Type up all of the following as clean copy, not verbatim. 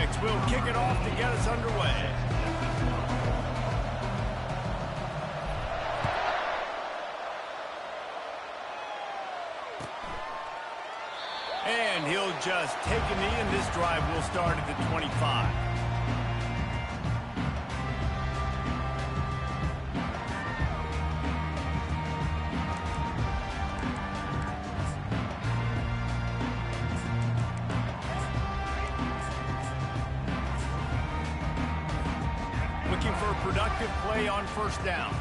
Quarterbacks will kick it off to get us underway. And he'll just take a knee, and this drive will start at the 25. Looking for a productive play on first down.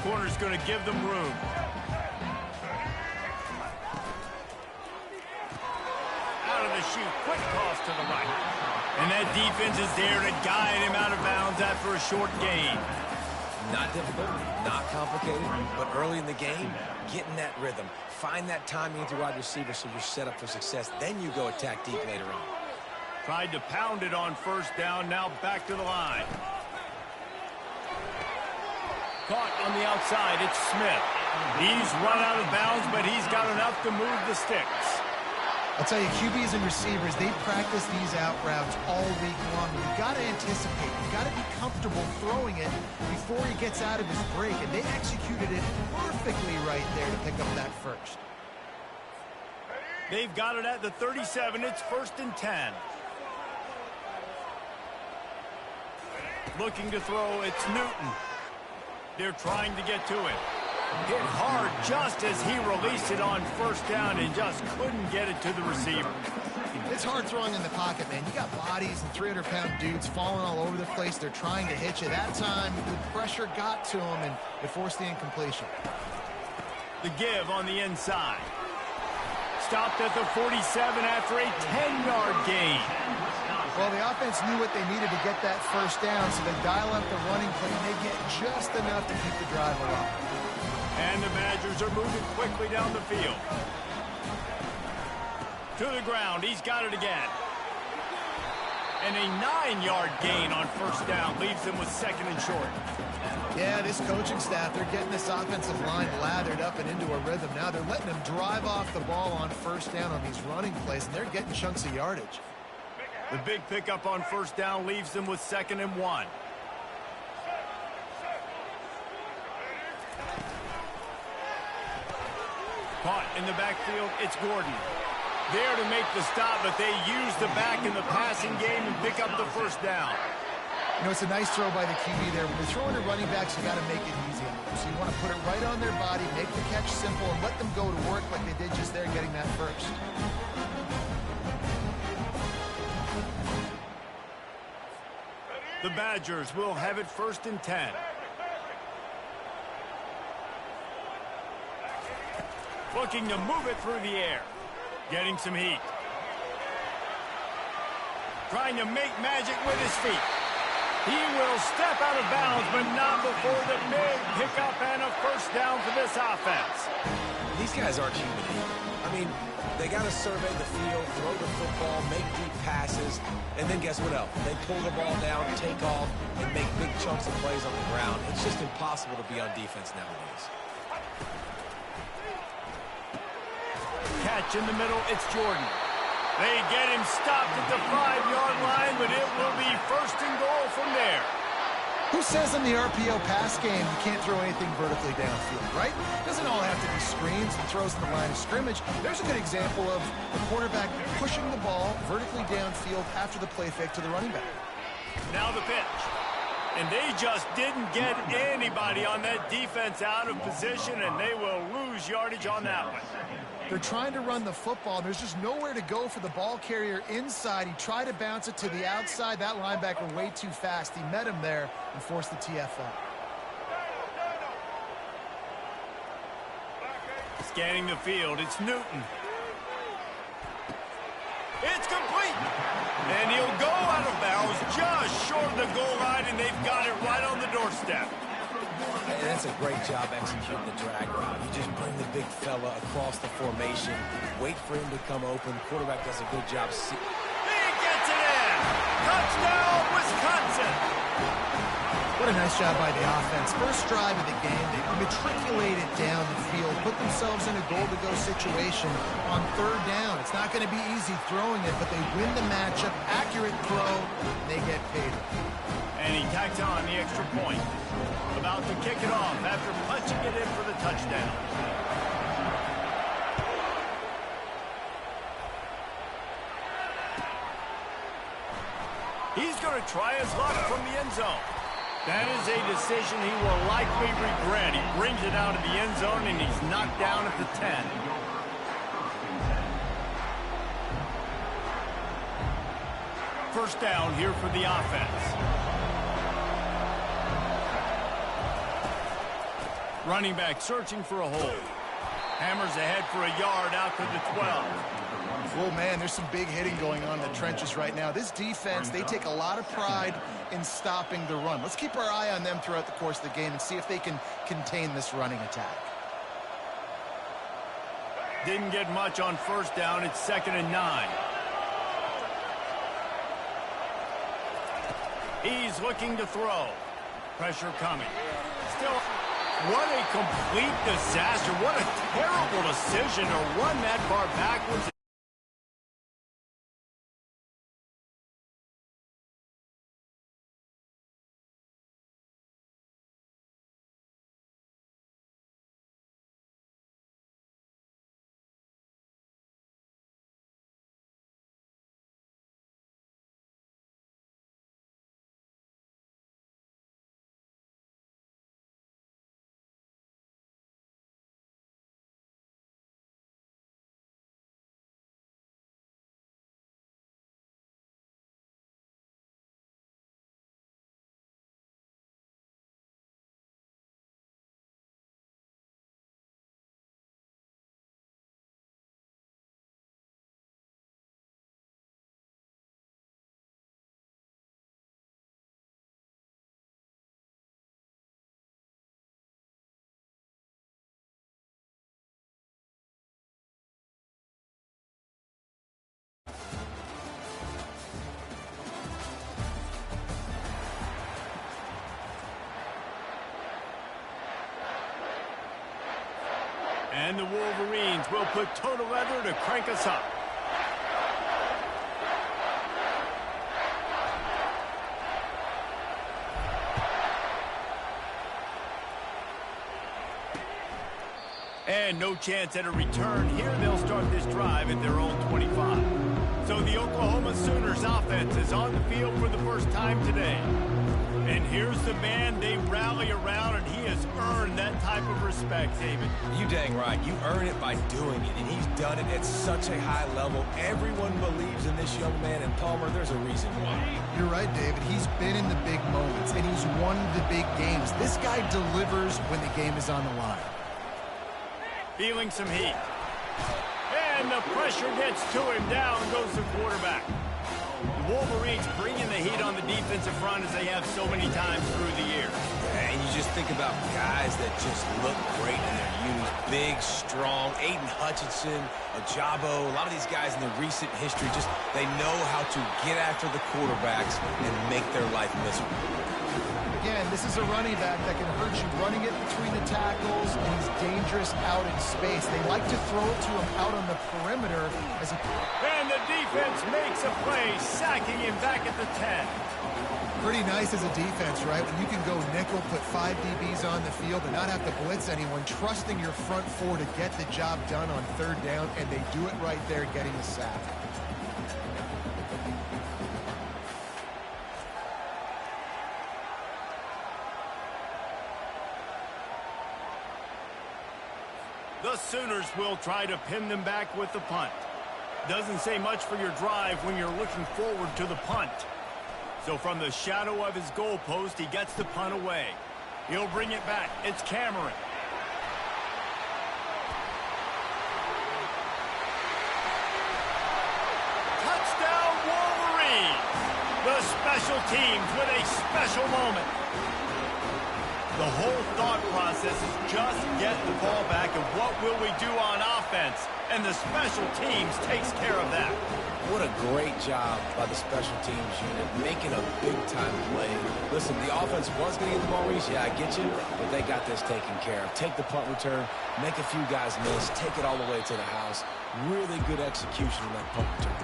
Corner's going to give them room. Out of the chute, quick toss to the right. And that defense is there to guide him out of bounds after a short gain. Not difficult, not complicated, but early in the game, get in that rhythm. Find that timing with your wide receiver so you're set up for success. Then you go attack deep later on. Tried to pound it on first down, now back to the line. Caught on the outside, it's Smith. He's run out of bounds, but he's got enough to move the sticks. I'll tell you, QBs and receivers, they practice these out routes all week long. You've got to anticipate. You've got to be comfortable throwing it before he gets out of his break, and they executed it perfectly right there to pick up that first. They've got it at the 37. It's 1st and 10. Looking to throw, it's Newton. They're trying to get to it. Hit hard just as he released it on first down and just couldn't get it to the receiver. It's hard throwing in the pocket, man. You got bodies and 300-pound dudes falling all over the place. They're trying to hit you. That time, the pressure got to him, and it forced the incompletion. The give on the inside. Stopped at the 47 after a 10-yard gain. Well, the offense knew what they needed to get that first down, so they dial up the running play, and they get just enough to keep the drive alive. And the Badgers are moving quickly down the field. To the ground, he's got it again. And a 9-yard gain on first down leaves them with 2nd and short. Yeah, this coaching staff, they're getting this offensive line lathered up and into a rhythm. Now they're letting them drive off the ball on first down on these running plays, and they're getting chunks of yardage. The big pickup on first down leaves them with 2nd and 1. Caught in the backfield, it's Gordon. There to make the stop, but they use the back in the passing game and pick up the first down. You know, it's a nice throw by the QB there. When you're throwing to running backs, you got to make it easy on them. So you want to put it right on their body, make the catch simple, and let them go to work like they did just there getting that first. The Badgers will have it 1st and 10. Looking to move it through the air. Getting some heat. Trying to make magic with his feet. He will step out of bounds, but not before the big pickup and a first down for this offense. These guys aren't human. I mean, they got to survey the field, throw the football, make deep passes, and then guess what else? They pull the ball down, take off, and make big chunks of plays on the ground. It's just impossible to be on defense nowadays. Catch in the middle, it's Jordan. They get him stopped at the 5-yard line, but it will be 1st and goal from there. Who says in the RPO pass game you can't throw anything vertically downfield, right? It doesn't all have to be screens and throws in the line of scrimmage. There's a good example of a quarterback pushing the ball vertically downfield after the play fake to the running back. Now the pitch. And they just didn't get anybody on that defense out of position, and they will lose yardage on that one. They're trying to run the football. There's just nowhere to go for the ball carrier inside. He tried to bounce it to the outside. That linebacker way too fast. He met him there and forced the TFL. Scanning the field, it's Newton. It's complete. And he'll go out of bounds just short of the goal line, and they've got it right on the doorstep. And that's a great job executing the drag route. You just bring the big fella across the formation, wait for him to come open. Quarterback does a good job. He gets it in. Touchdown, Wisconsin. What a nice job by the offense. First drive of the game, they matriculated down the field, put themselves in a goal-to-go situation on third down. It's not going to be easy throwing it, but they win the matchup. Accurate throw, and they get paid. And he tacks on the extra point. About to kick it off after punching it in for the touchdown. He's going to try his luck from the end zone. That is a decision he will likely regret. He brings it out of the end zone, and he's knocked down at the 10. First down here for the offense. Running back searching for a hole. Hammers ahead for a yard out to the 12. Well, man, there's some big hitting going on in the trenches right now. This defense, they take a lot of pride in stopping the run. Let's keep our eye on them throughout the course of the game and see if they can contain this running attack. Didn't get much on first down. It's 2nd and 9. He's looking to throw. Pressure coming. Still, what a complete disaster. What a terrible decision to run that far backwards. And the Wolverines will put total leather to crank us up. And no chance at a return here. They'll start this drive at their own 25. So the Oklahoma Sooners offense is on the field for the first time today. And here's the man they rally around, and he has earned that type of respect, David. You dang right. You earn it by doing it, and he's done it at such a high level. Everyone believes in this young man, and Palmer, there's a reason why. You're right, David. He's been in the big moments, and he's won the big games. This guy delivers when the game is on the line. Feeling some heat. And the pressure gets to him. Down goes the quarterback. The Wolverines bringing the heat on the defensive front as they have so many times through the years. And you just think about guys that just look great in their youth. Big, strong, Aiden Hutchinson, Ajabo, a lot of these guys in the recent history, just they know how to get after the quarterbacks and make their life miserable. Again, this is a running back that can hurt you running it between the tackles, and he's dangerous out in space. They like to throw it to him out on the perimeter as he... And the defense makes a play, sacking him back at the 10. Pretty nice as a defense, right? When you can go nickel, put 5 DBs on the field and not have to blitz anyone, trusting your front four to get the job done on third down, and they do it right there, getting the sack. The Sooners will try to pin them back with the punt. Doesn't say much for your drive when you're looking forward to the punt. So from the shadow of his goalpost, he gets the punt away. He'll bring it back. It's Cameron. Touchdown, Wolverines! The special teams with a special moment. The whole thought process is just get the ball back, and what will we do on offense? offense, and the special teams takes care of that. What a great job by the special teams unit, making a big-time play. Listen, the offense was going to get the ball, Reese. Yeah, I get you, but they got this taken care of. Take the punt return, make a few guys miss, take it all the way to the house. Really good execution on that punt return.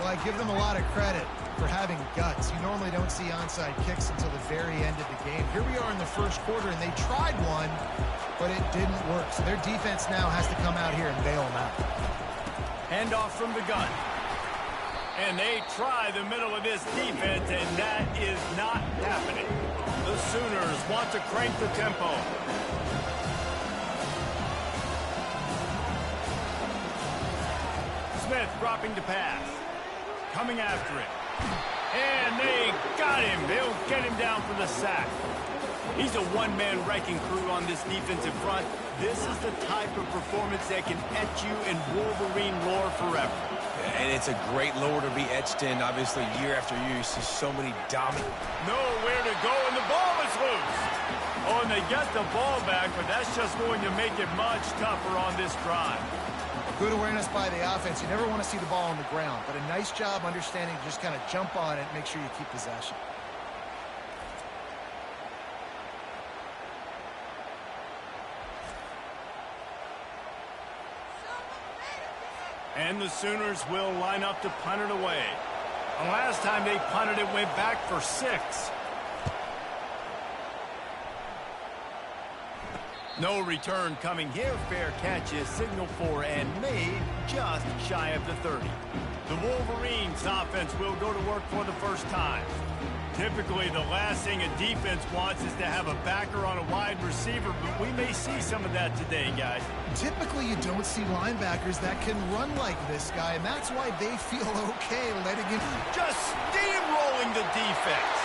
Well, I give them a lot of credit for having guts. You normally don't see onside kicks until the very end of the game. Here we are in the first quarter, and they tried one, but it didn't work. So their defense now has to come out here and bail them out. Handoff from the gun. And they try the middle of this defense, and that is not happening. The Sooners want to crank the tempo. Smith dropping to pass. Coming after it. And they got him. They'll get him down for the sack. He's a one-man wrecking crew on this defensive front. This is the type of performance that can etch you in Wolverine lore forever. And it's a great lore to be etched in. Obviously, year after year, you see so many dominant. Nowhere to go, and the ball is loose. Oh, and they get the ball back, but that's just going to make it much tougher on this drive. Good awareness by the offense. You never want to see the ball on the ground, but a nice job understanding to just kind of jump on it and make sure you keep possession. And the Sooners will line up to punt it away. The last time they punted it went back for 6. No return coming here. Fair catch is signaled for and made just shy of the 30. The Wolverines offense will go to work for the first time. Typically, the last thing a defense wants is to have a backer on a wide receiver, but we may see some of that today, guys. Typically, you don't see linebackers that can run like this guy, and that's why they feel okay letting him. Just steamrolling the defense.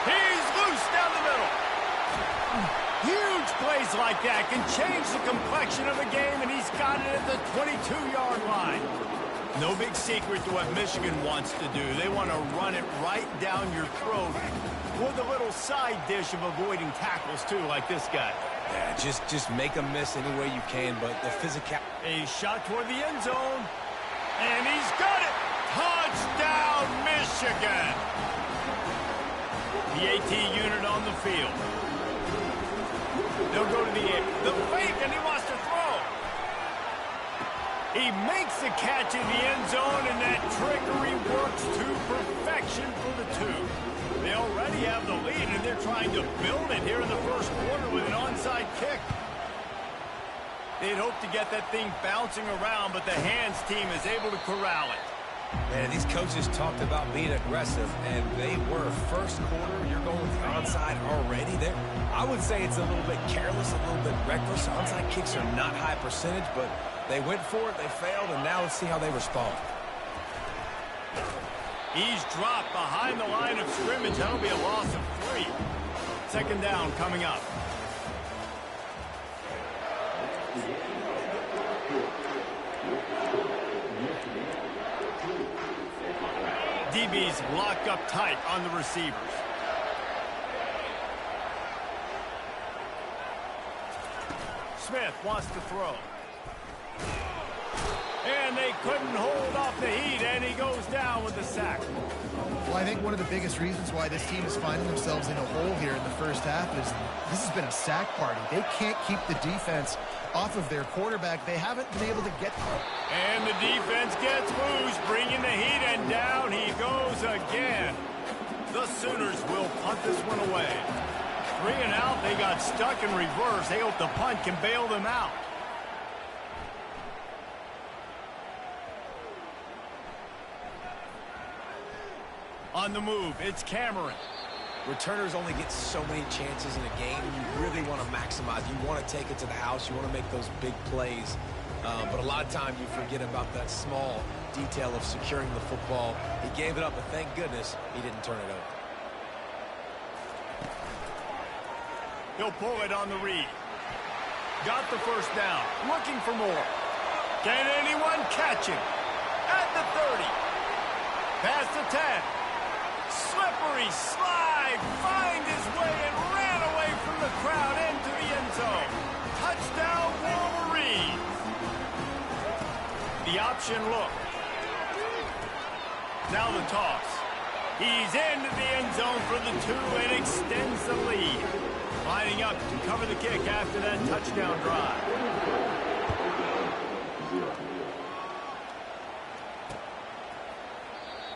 He's loose down the middle. Huge plays like that can change the complexion of a game, and he's got it at the 22-yard line. No big secret to what Michigan wants to do. They want to run it right down your throat with a little side dish of avoiding tackles, too, like this guy. Yeah, just make them miss any way you can, but the physical. A shot toward the end zone, and he's got it. Touchdown, Michigan. The AT unit on the field. They'll go to the fake, and he wants to throw. He makes the catch in the end zone, and that trickery works to perfection for the 2. They already have the lead, and they're trying to build it here in the first quarter with an onside kick. They'd hope to get that thing bouncing around, but the hands team is able to corral it. Man, these coaches talked about being aggressive, and they were. First quarter, you're going with the onside already. I would say it's a little bit careless, a little bit reckless. Onside kicks are not high percentage, but they went for it, they failed, and now let's see how they respond. He's dropped behind the line of scrimmage. That'll be a loss of 3. Second down coming up. DB's locked up tight on the receivers. Smith wants to throw. And they couldn't hold off the heat, and he goes down with the sack. Well, I think one of the biggest reasons why this team is finding themselves in a hole here in the first half is this has been a sack party. They can't keep the defense off of their quarterback. They haven't been able to get there. And the defense gets loose, bringing the heat, and down he goes again. The Sooners will punt this one away. 3 and out, they got stuck in reverse. They hope the punt can bail them out. On the move, it's Cameron. Returners only get so many chances in a game. You really want to maximize. You want to take it to the house. You want to make those big plays. But a lot of time you forget about that small detail of securing the football. He gave it up, but thank goodness he didn't turn it over. He'll pull it on the read. Got the first down. Looking for more. Can anyone catch him? At the 30. Past the 10. Slippery slide. Find his way and ran away from the crowd into the end zone. Touchdown, Wolverines. the option look. Now the toss. He's into the end zone for the 2 and extends the lead. Lining up to cover the kick after that touchdown drive.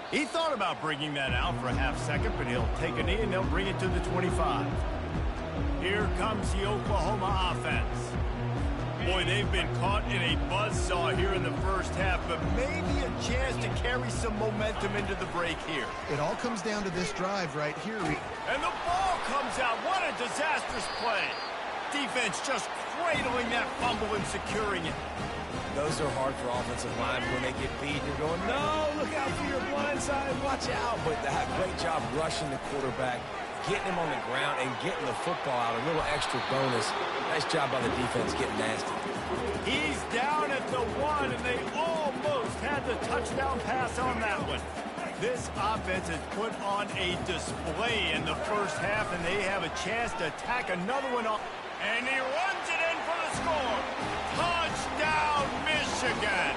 He thought about bringing that out for a half second, but he'll take a knee and they'll bring it to the 25. Here comes the Oklahoma offense. Boy, they've been caught in a buzzsaw here in the first half, but maybe a chance to carry some momentum into the break here. It all comes down to this drive right here. And the ball comes out. What a disastrous play. Defense just cradling that fumble and securing it. Those are hard for offensive linemen when they get beat. You're going, no, look out for your blind side, watch out. But they have a great job rushing the quarterback, getting him on the ground, and getting the football out. A little extra bonus. Nice job by the defense getting nasty. He's down at the 1, and they almost had the touchdown pass on that one. This offense has put on a display in the first half, and they have a chance to tack another one on. And he runs it in for the score. Touchdown, Michigan.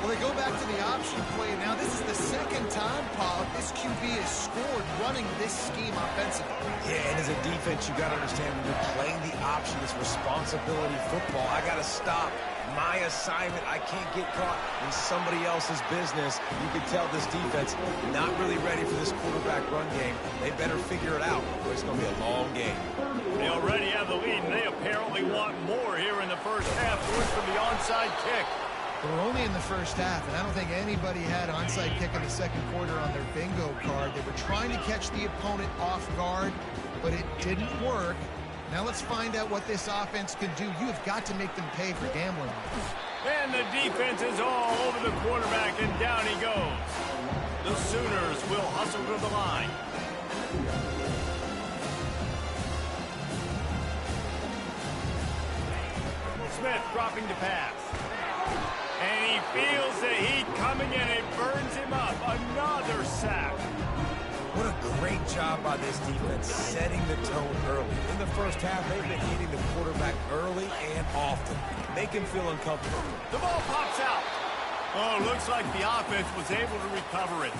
Well, they go back to the option play. Now, this is the second time, Paul, this QB has scored running this scheme offensively. Yeah, and as a defense, you got to understand when you're playing the option, it's responsibility football. I got to stop my assignment. I can't get caught in somebody else's business. You can tell this defense not really ready for this quarterback run game. They better figure it out, or it's going to be a long game. They already have the lead, and they apparently want more here in the first half, going for the onside kick. We're only in the first half, and I don't think anybody had onside kick in the second quarter on their bingo card. They were trying to catch the opponent off guard, but it didn't work. Now let's find out what this offense can do. You have got to make them pay for gambling. And the defense is all over the quarterback, and down he goes. The Sooners will hustle to the line. Smith dropping to pass. And he feels the heat coming and it burns him up. Another sack. What a great job by this defense setting the tone early. In the first half, they've been hitting the quarterback early and often. Make him feel uncomfortable. The ball pops out. Oh, looks like the offense was able to recover it.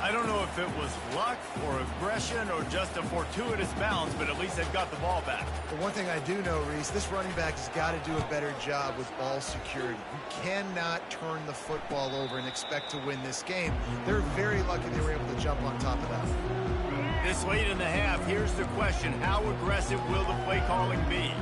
I don't know if it was luck or aggression or just a fortuitous bounce, but at least they've got the ball back. The one thing I do know, Reese, this running back has got to do a better job with ball security. You cannot turn the football over and expect to win this game. They're very lucky they were able to jump on top of that. This late in the half, here's the question. How aggressive will the play calling be?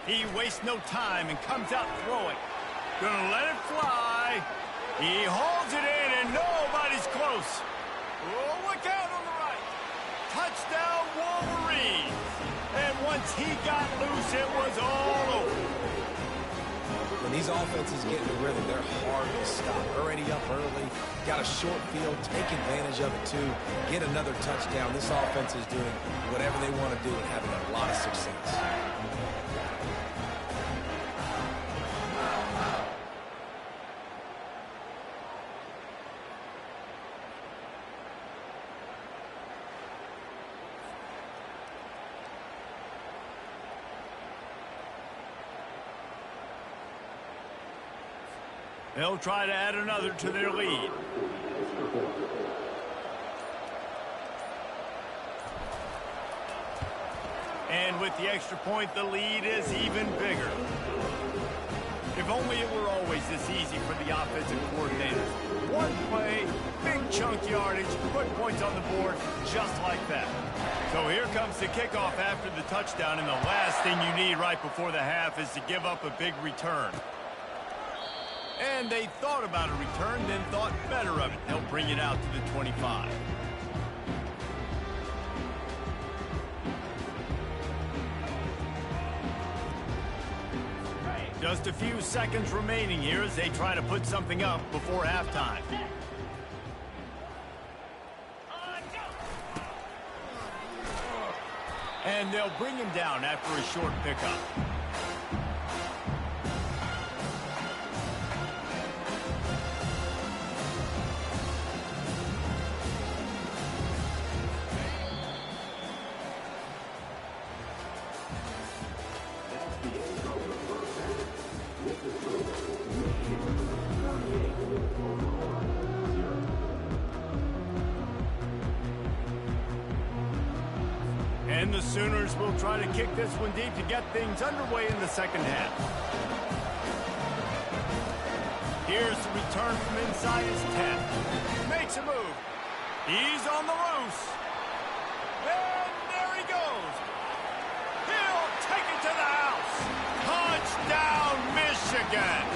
He wastes no time and comes out throwing. Gonna let it fly. He holds it in and nobody's close. Oh, look out on the right. Touchdown Wolverines. And once he got loose, it was all over. When these offenses get in the rhythm, they're hard to stop. Already up early, got a short field, take advantage of it too, get another touchdown. This offense is doing whatever they want to do and having a lot of success. They'll try to add another to their lead. And with the extra point, the lead is even bigger. If only it were always this easy for the offensive coordinators. One play, big chunk yardage, put points on the board just like that. So here comes the kickoff after the touchdown, and the last thing you need right before the half is to give up a big return. And they thought about a return, then thought better of it. They'll bring it out to the 25. Just a few seconds remaining here as they try to put something up before halftime. And they'll bring him down after a short pickup. And the Sooners will try to kick this one deep to get things underway in the second half. Here's the return from inside his 10. Makes a move. He's on the loose. And there he goes. He'll take it to the house. Touchdown, Michigan.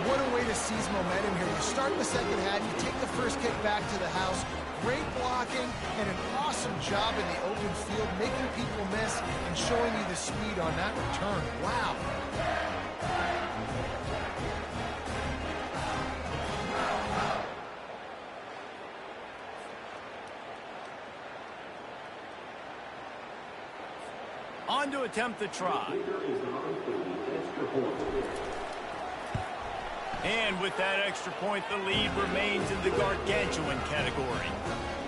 What a way to seize momentum here. You start the second half, you take the first kick back to the house. Great blocking and an awesome job in the open field, making people miss and showing you the speed on that return. Wow. On to attempt the try. And with that extra point, the lead remains in the gargantuan category.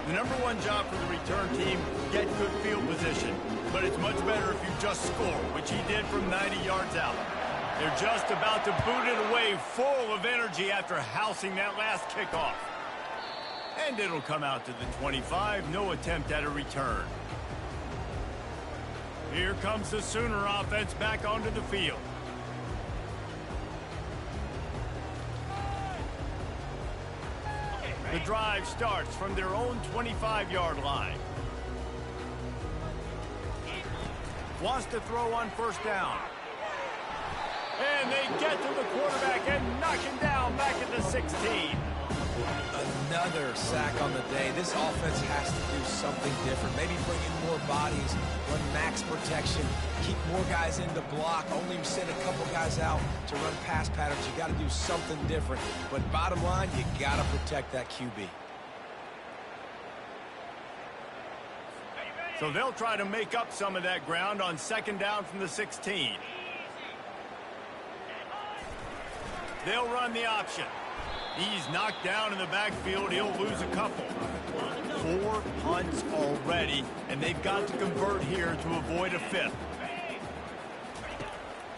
The number one job for the return team, get good field position. But it's much better if you just score, which he did from 90 yards out. They're just about to boot it away, full of energy after housing that last kickoff. And it'll come out to the 25, no attempt at a return. Here comes the Sooner offense back onto the field. The drive starts from their own 25-yard line. Wants to throw on first down. And they get to the quarterback and knock him down back at the 16. Another sack on the day. This offense has to do something different. Maybe bring in more bodies, run max protection, keep more guys in the block, only send a couple guys out to run pass patterns. You got to do something different. But bottom line, you got to protect that QB. So they'll try to make up some of that ground on second down from the 16. They'll run the option. He's knocked down in the backfield. He'll lose a couple. 4 punts already, and they've got to convert here to avoid a fifth.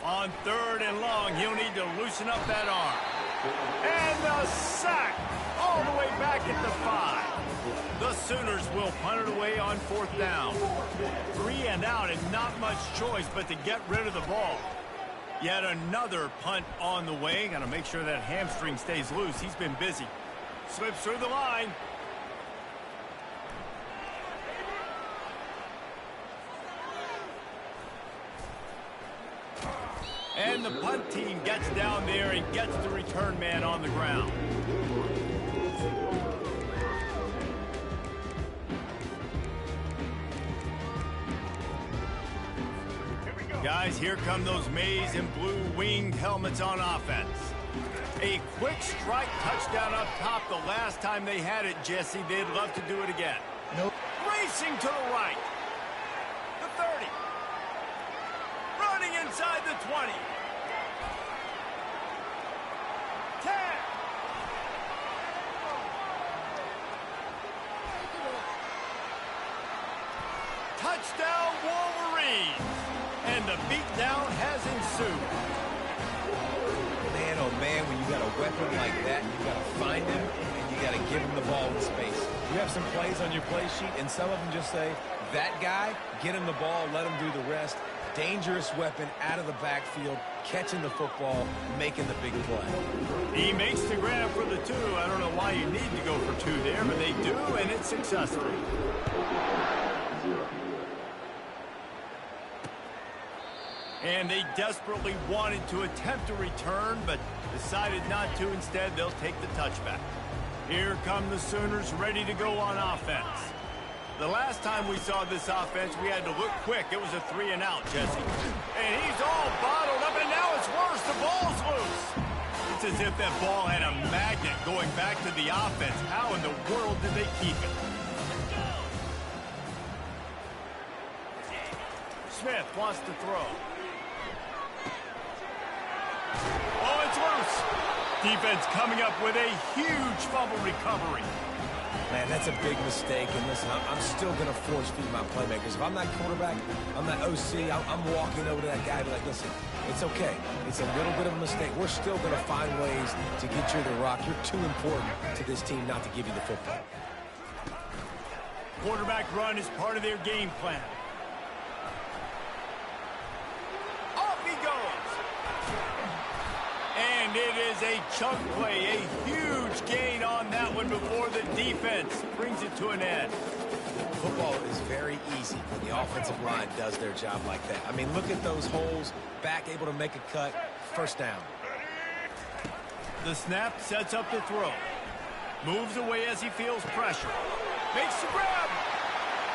On third and long, he'll need to loosen up that arm. And the sack all the way back at the 5. The Sooners will punt it away on fourth down. 3 and out and not much choice but to get rid of the ball. Yet another punt on the way. Got to make sure that hamstring stays loose. He's been busy. Slips through the line. And the punt team gets down there and gets the return man on the ground. Guys, here come those maize and blue winged helmets on offense. A quick strike touchdown up top the last time they had it, Jesse. They'd love to do it again. Nope. Racing to the right. The 30. Running inside the 20. 10. Touchdown, Wolverines. And the beatdown has ensued. Man, oh man, when you got a weapon like that, you got to find him and you got to give him the ball in space. You have some plays on your play sheet, and some of them just say, that guy, get him the ball, let him do the rest. Dangerous weapon out of the backfield, catching the football, making the big play. He makes the grab for the 2. I don't know why you need to go for 2 there, but they do, and it's successful. And they desperately wanted to attempt a return, but decided not to. Instead, they'll take the touchback. Here come the Sooners ready to go on offense. The last time we saw this offense, we had to look quick. It was a 3 and out, Jesse. And he's all bottled up, and now it's worse. The ball's loose. It's as if that ball had a magnet going back to the offense. How in the world did they keep it? Smith wants to throw. Oh, it's loose. Defense coming up with a huge fumble recovery. Man, that's a big mistake. And listen, I'm still going to force feed my playmakers. If I'm that quarterback, I'm that OC, I'm walking over to that guy and be like, listen, it's okay. It's a little bit of a mistake. We're still going to find ways to get you the rock. You're too important to this team not to give you the football. Quarterback run is part of their game plan. Off he goes. And it is a chunk play, a huge gain on that one before the defense brings it to an end. Football is very easy when the offensive line does their job like that. I mean, look at those holes, back able to make a cut, first down. The snap sets up the throw. Moves away as he feels pressure. Makes the grab.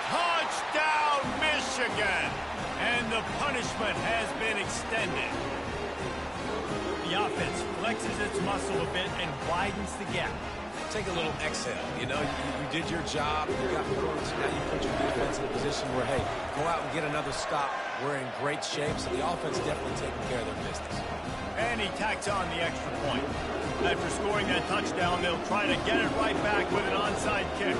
Touchdown, Michigan. And the punishment has been extended. The offense flexes its muscle a bit and widens the gap. Take a little exhale. You know, you did your job. You got points. Now you put your defense in a position where, hey, go out and get another stop. We're in great shape, so the offense definitely taking care of their business. And he tacks on the extra point. After scoring that touchdown, they'll try to get it right back with an onside kick.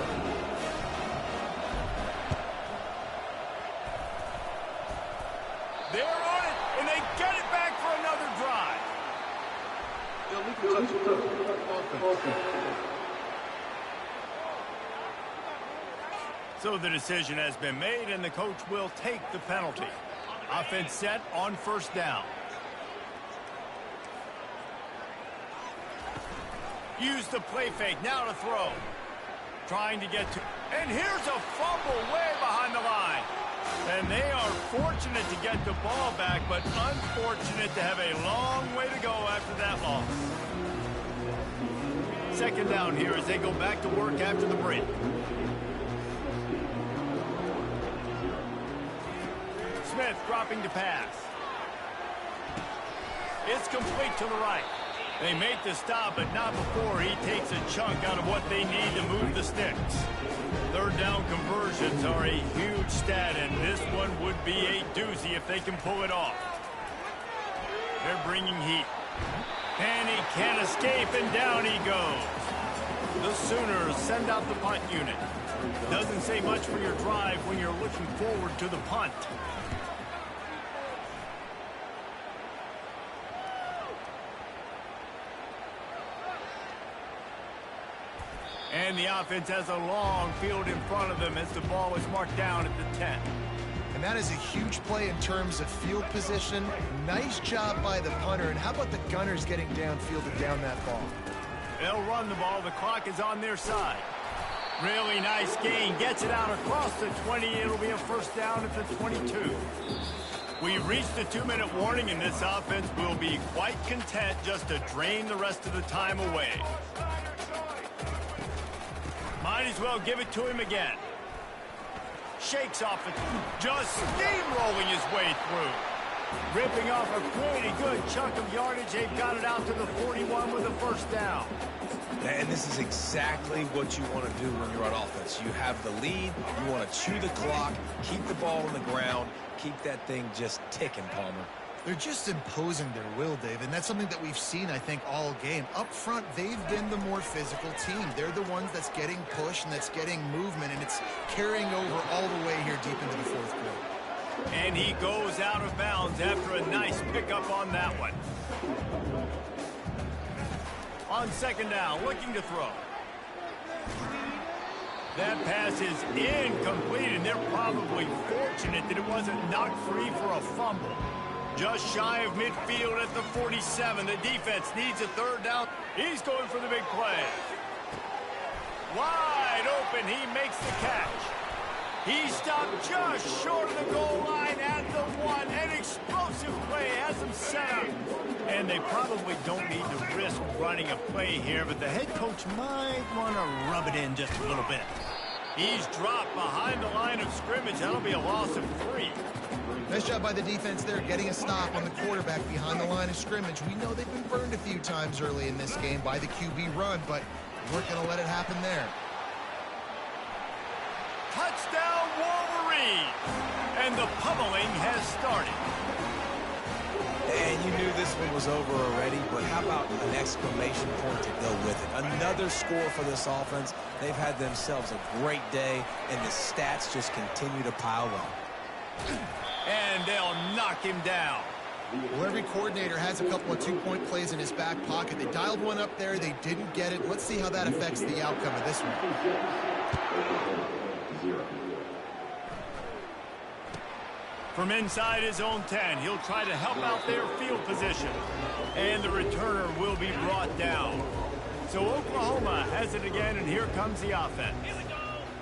They're on it, and they get it back for another drive. So the decision has been made, and the coach will take the penalty. Offense set on first down. Use the play fake, now to throw. Trying to get to... And here's a fumble way behind the line. And they are fortunate to get the ball back, but unfortunate to have a long way to go after that loss. Second down here as they go back to work after the break. Smith dropping to pass. It's complete to the right. They make the stop, but not before he takes a chunk out of what they need to move the sticks. Third down conversions are a huge stat, and this one would be a doozy if they can pull it off. They're bringing heat. And he can't escape, and down he goes. The Sooners send out the punt unit. Doesn't say much for your drive when you're looking forward to the punt. And the offense has a long field in front of them as the ball is marked down at the 10. And that is a huge play in terms of field position. Nice job by the punter. And how about the Gunners getting downfield and down that ball? They'll run the ball. The clock is on their side. Really nice gain. Gets it out across the 20. It'll be a first down at the 22. We've reached the 2-minute warning, and this offense will be quite content just to drain the rest of the time away. Might as well give it to him again. Shakes off it, just steamrolling his way through. Ripping off a pretty good chunk of yardage. They've got it out to the 41 with a first down. And this is exactly what you want to do when you're on offense. You have the lead. You want to chew the clock, keep the ball on the ground, keep that thing just ticking, Palmer. They're just imposing their will, Dave, and that's something that we've seen, I think, all game. Up front, they've been the more physical team. They're the ones that's getting pushed and that's getting movement, and it's carrying over all the way here deep into the fourth quarter. And he goes out of bounds after a nice pickup on that one. On second down, looking to throw. That pass is incomplete, and they're probably fortunate that it wasn't knocked free for a fumble. Just shy of midfield at the 47. The defense needs a third down. He's going for the big play. Wide open. He makes the catch. He stopped just short of the goal line at the 1. An explosive play has him set up. And they probably don't need to risk running a play here, but the head coach might want to rub it in just a little bit. He's dropped behind the line of scrimmage. That'll be a loss of 3. Nice job by the defense there, getting a stop on the quarterback behind the line of scrimmage. We know they've been burned a few times early in this game by the QB run, but we're going to let it happen there. Touchdown, Wolverine! And the pummeling has started. And you knew this one was over already, but how about an exclamation point to go with it? Another score for this offense. They've had themselves a great day, and the stats just continue to pile up. And they'll knock him down. Well, every coordinator has a couple of two-point plays in his back pocket. They dialed one up there. They didn't get it. Let's see how that affects the outcome of this one. From inside his own 10, he'll try to help out their field position. And the returner will be brought down. So Oklahoma has it again, and here comes the offense.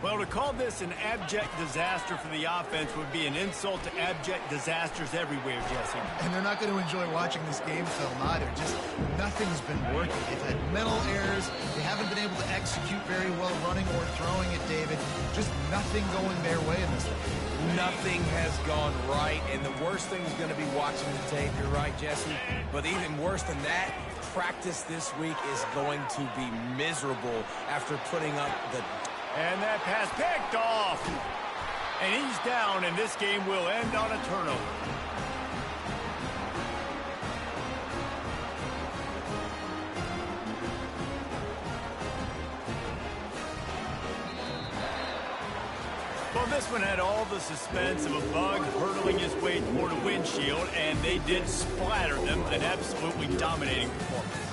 Well, to call this an abject disaster for the offense would be an insult to abject disasters everywhere, Jesse. And they're not going to enjoy watching this game film either. Just nothing's been working. They've had mental errors. They haven't been able to execute very well running or throwing it, David. Just nothing going their way in this one. Nothing has gone right, and the worst thing is going to be watching the tape. You're right, Jesse. But even worse than that, practice this week is going to be miserable after putting up the... And that pass picked off. And he's down, and this game will end on a turnover. Well, this one had all the suspense of a bug hurtling his way toward a windshield, and they did splatter them. An absolutely dominating performance.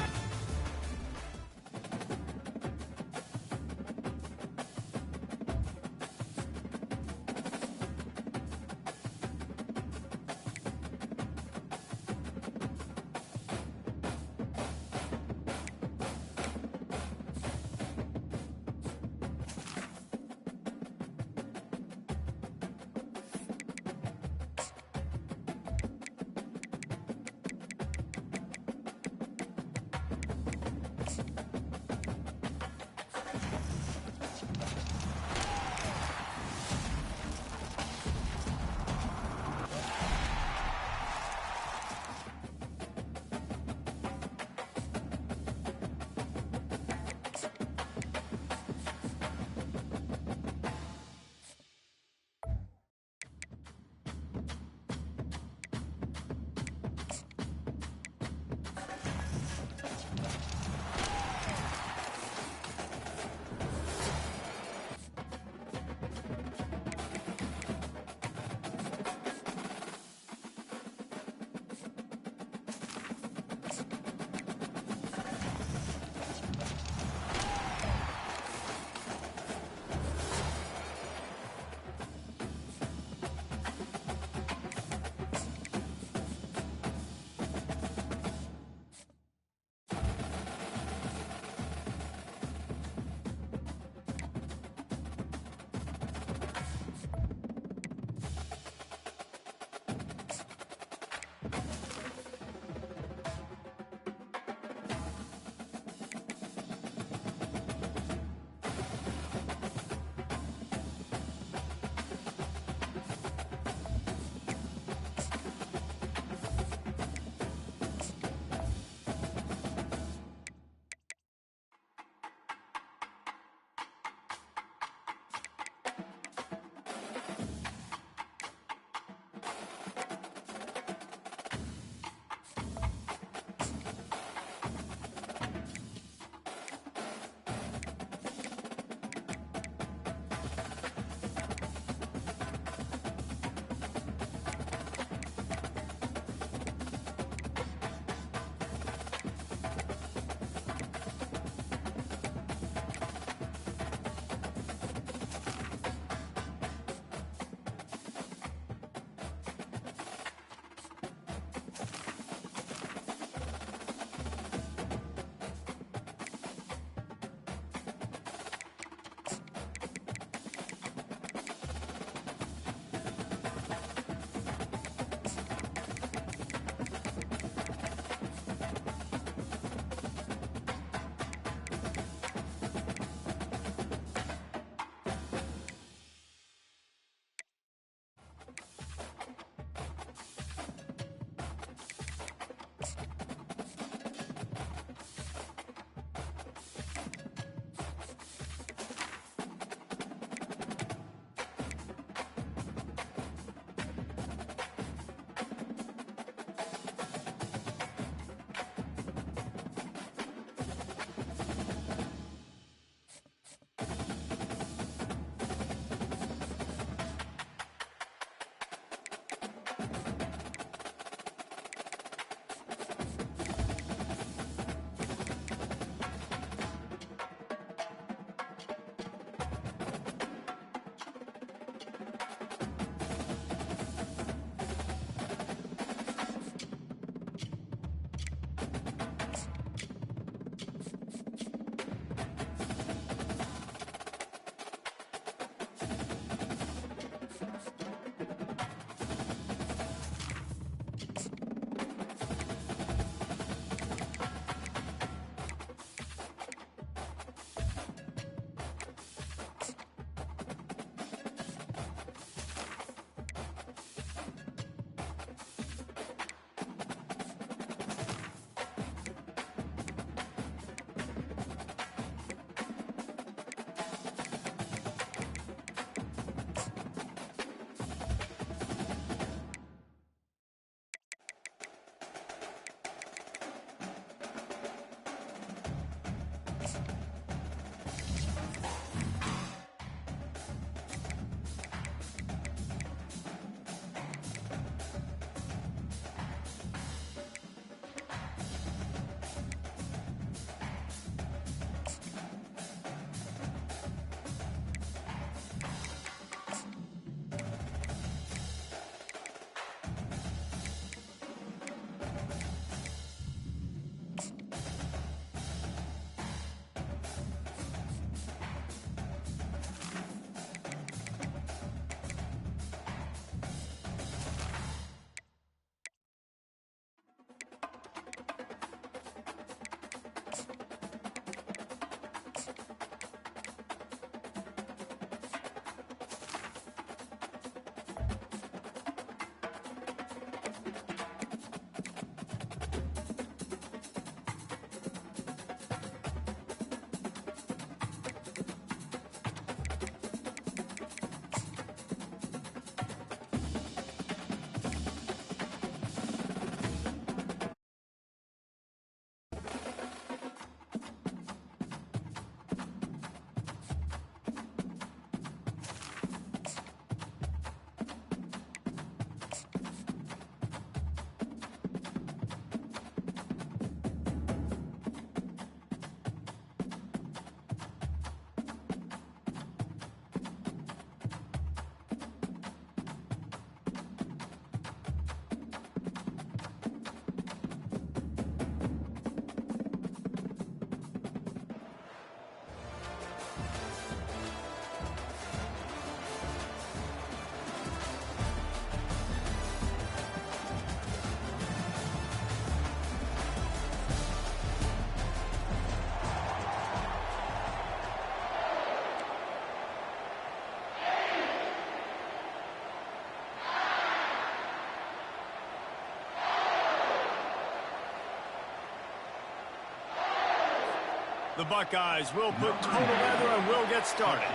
The Buckeyes will put total leather and will get started.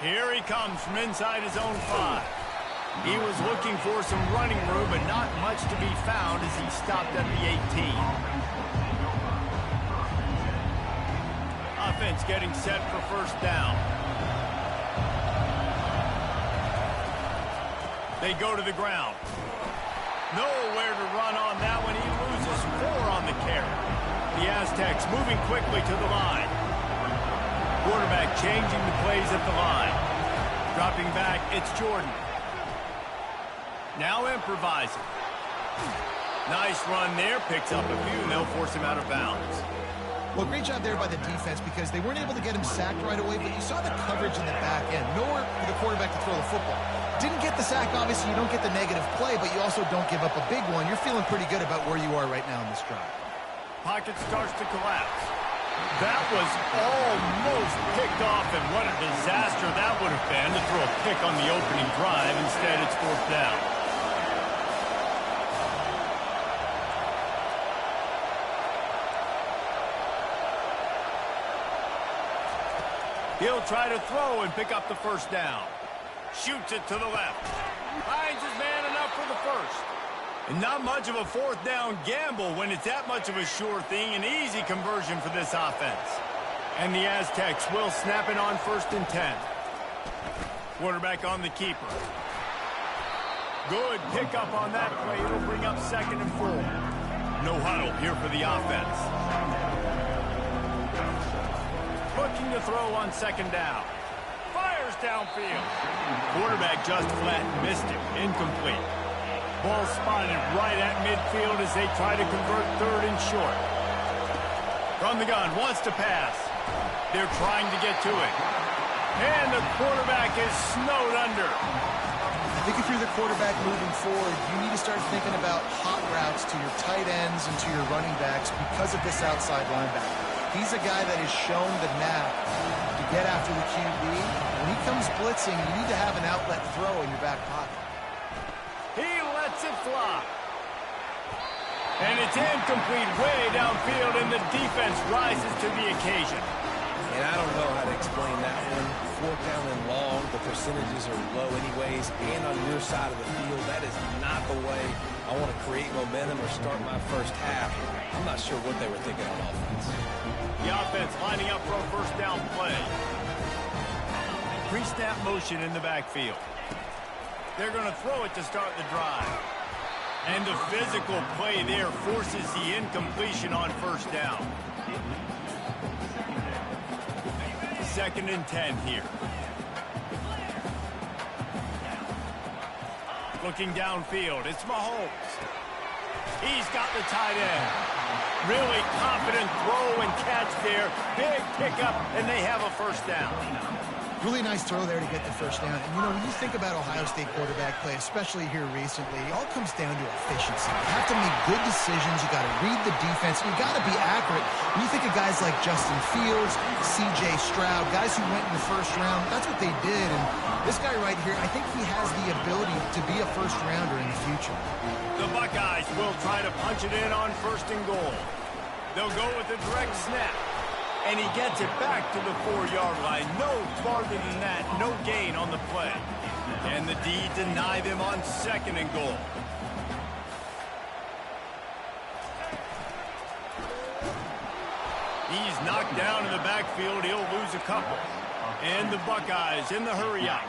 Here he comes from inside his own 5. He was looking for some running room, but not much to be found as he stopped at the 18. Offense getting set for first down. They go to the ground. Nowhere to run on that one. He loses 4 on the carry. The Aztecs moving quickly to the line. Quarterback changing the plays at the line. Dropping back, it's Jordan. Now improvising. Nice run there. Picks up a few, and they'll force him out of bounds. Well, great job there by the defense because they weren't able to get him sacked right away, but you saw the coverage in the back end. Nowhere for the quarterback to throw the football. Didn't get the sack, obviously. You don't get the negative play, but you also don't give up a big one. You're feeling pretty good about where you are right now in this drive. Pocket starts to collapse. That was almost picked off, and what a disaster that would have been to throw a pick on the opening drive. Instead, it's 4th down. He'll try to throw and pick up the first down. Shoots it to the left. Finds his man enough for the first. And not much of a 4th down gamble when it's that much of a sure thing. An easy conversion for this offense. And the Aztecs will snap it on 1st and 10. Quarterback on the keeper. Good pickup on that play. It'll bring up 2nd and 4. No huddle here for the offense. Looking to throw on 2nd down. Fires downfield. Quarterback just flat missed it. Incomplete. Ball spotted right at midfield as they try to convert 3rd and short. From the gun, wants to pass. They're trying to get to it. And the quarterback is snowed under. I think if you're the quarterback moving forward, you need to start thinking about hot routes to your tight ends and to your running backs because of this outside linebacker. He's a guy that has shown the knack to get after the QB. When he comes blitzing, you need to have an outlet throw in your back pocket. He lets it fly. And it's incomplete way downfield, and the defense rises to the occasion. And I don't know how to explain that one. 4th down and long, the percentages are low anyways, and on your side of the field, that is not the way I want to create momentum or start my first half. I'm not sure what they were thinking on offense. The offense lining up for a 1st down play. Pre-snap motion in the backfield. They're going to throw it to start the drive. And the physical play there forces the incompletion on 1st down. 2nd and 10 here. Looking downfield, it's Mahomes. He's got the tight end. Really confident throw and catch there. Big pickup, and they have a 1st down. Really nice throw there to get the 1st down. And, you know, when you think about Ohio State quarterback play, especially here recently, it all comes down to efficiency. You have to make good decisions. You got to read the defense. You got to be accurate. When you think of guys like Justin Fields, C.J. Stroud, guys who went in the 1st round, that's what they did. And this guy right here, I think he has the ability to be a 1st rounder in the future. The Buckeyes will try to punch it in on 1st and goal. They'll go with a direct snap. And he gets it back to the 4-yard line. No farther than that. No gain on the play. And the D deny them on 2nd and goal. He's knocked down in the backfield. He'll lose a couple. And the Buckeyes in the hurry out.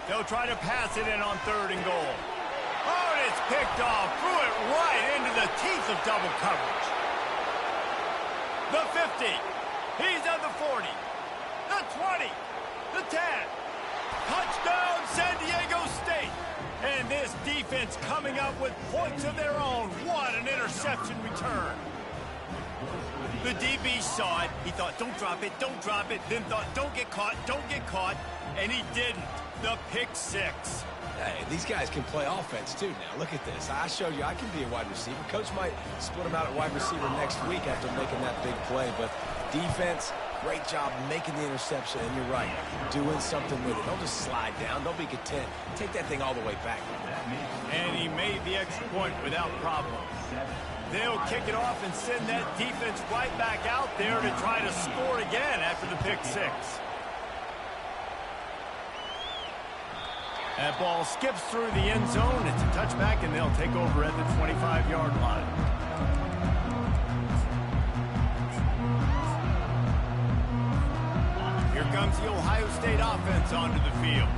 They'll try to pass it in on 3rd and goal. Oh, and it's picked off. Threw it right into the teeth of double coverage. The 50. He's at the 40. The 20. The 10. Touchdown, San Diego State. And this defense coming up with points of their own. What an interception return. The DB saw it. He thought, don't drop it, don't drop it. Then thought, don't get caught, don't get caught. And he didn't. The pick 6. Hey, these guys can play offense, too, now. Look at this. I showed you I can be a wide receiver. Coach might split him out at wide receiver next week after making that big play. But defense, Great job making the interception, and you're right, doing something with it. Don't just slide down. Don't be content. Take that thing all the way back. And he made the extra point without problem. They'll kick it off and send that defense right back out there to try to score again after the pick six. That ball skips through the end zone. It's a touchback, and they'll take over at the 25-yard line. Here comes the Ohio State offense onto the field.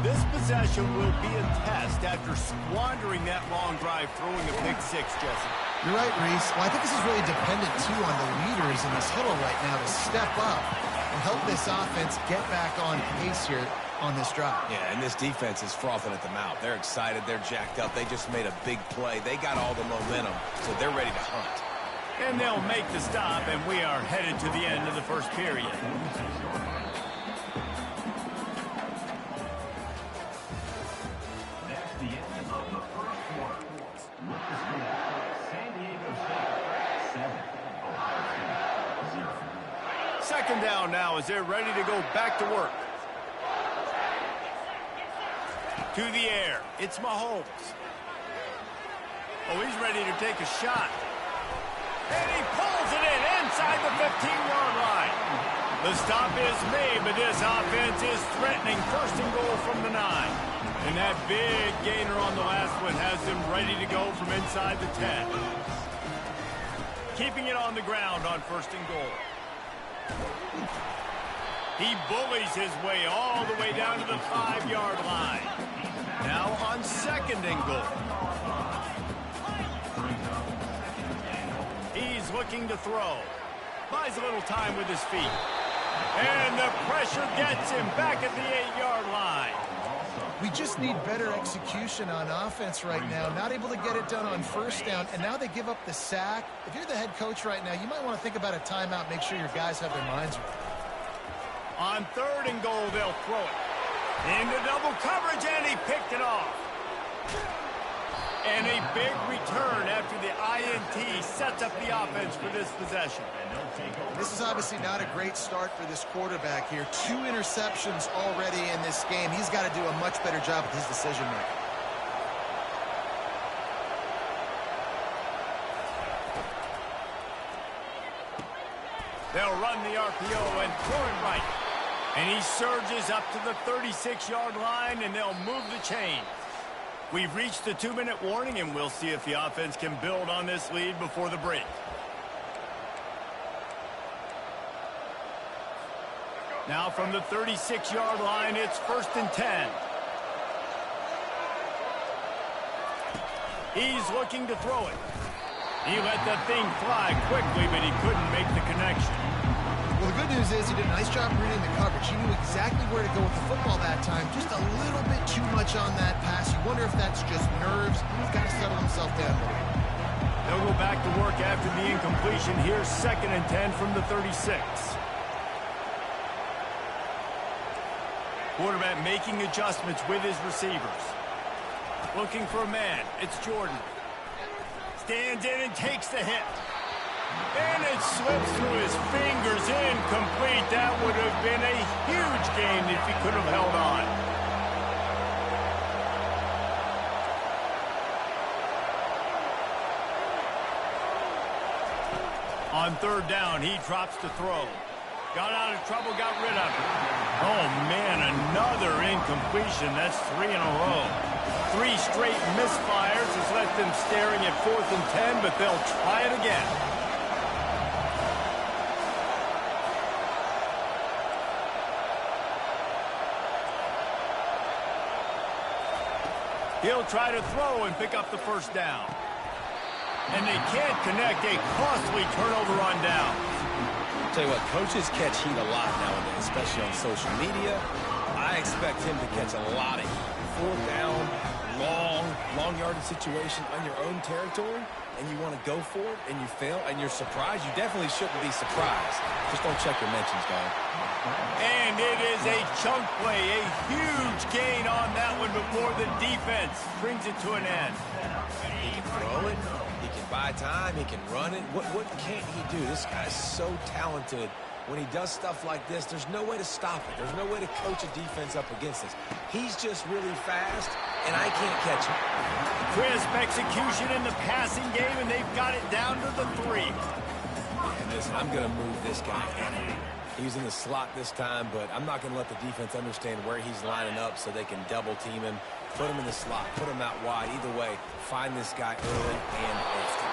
This possession will be a test after squandering that long drive throwing a pick six, Jesse. You're right, Reese. Well, I think this is really dependent, too, on the leaders in this huddle right now to step up and help this offense get back on pace here on this drive. Yeah, and this defense is frothing at the mouth. They're excited. They're jacked up. They just made a big play. They got all the momentum, so they're ready to hunt. And they'll make the stop, and we are headed to the end of the first period. Second down now as they're ready to go back to work. To the air, it's Mahomes. Oh, he's ready to take a shot. And he pulls it in inside the 15-yard line. The stop is made, but this offense is threatening first and goal from the 9. And that big gainer on the last one has them ready to go from inside the 10. Keeping it on the ground on first and goal. He bullies his way all the way down to the 5-yard line. Now on second and goal. He's looking to throw. Buys a little time with his feet. And the pressure gets him back at the 8-yard line. We just need better execution on offense right now. Not able to get it done on first down, and now they give up the sack. If you're the head coach right now, you might want to think about a timeout, make sure your guys have their minds right. On third and goal, they'll throw it. Into double coverage, and he picked it off. And a big return after the INT sets up the offense for this possession. This is obviously not a great start for this quarterback here. 2 interceptions already in this game. He's got to do a much better job with his decision-making. They'll run the RPO and throw it right. And he surges up to the 36-yard line, and they'll move the chain. We've reached the 2-minute warning, and we'll see if the offense can build on this lead before the break. Now from the 36-yard line, it's first and 10. He's looking to throw it. He let that thing fly quickly, but he couldn't make the connection. Well, the good news is he did a nice job reading the coverage. He knew exactly where to go with the football that time. Just a little bit too much on that pass. You wonder if that's just nerves. He's got to settle himself down a little. They'll go back to work after the incompletion. Here's second and 10 from the 36. Quarterback making adjustments with his receivers. Looking for a man. It's Jordan. Stands in and takes the hit. And it slips through his fingers, incomplete. That would have been a huge gain if he could have held on. On third down, he drops to throw. Got out of trouble, got rid of it. Oh, man, another incompletion. That's 3 in a row. 3 straight misfires has left them staring at 4th and 10, but they'll try it again. He'll try to throw and pick up the first down. And they can't connect. A costly turnover on downs. I'll tell you what, coaches catch heat a lot nowadays, especially on social media. I expect him to catch a lot of heat. 4th down, long yardage situation on your own territory, and you want to go for it, and you fail, and you're surprised. You definitely shouldn't be surprised. Just don't check your mentions, guys. And it is a chunk play, a huge gain on that one before the defense brings it to an end. He can throw it. He can buy time. He can run it. What can't he do? This guy's so talented when he does stuff like this, there's no way to stop it. There's no way to coach a defense up against this. He's just really fast, and I can't catch him. Crisp execution in the passing game, and they've got it down to the 3. And listen, I'm going to move this guy. He's in the slot this time, but I'm not going to let the defense understand where he's lining up so they can double team him, put him in the slot, put him out wide. Either way, find this guy early and often.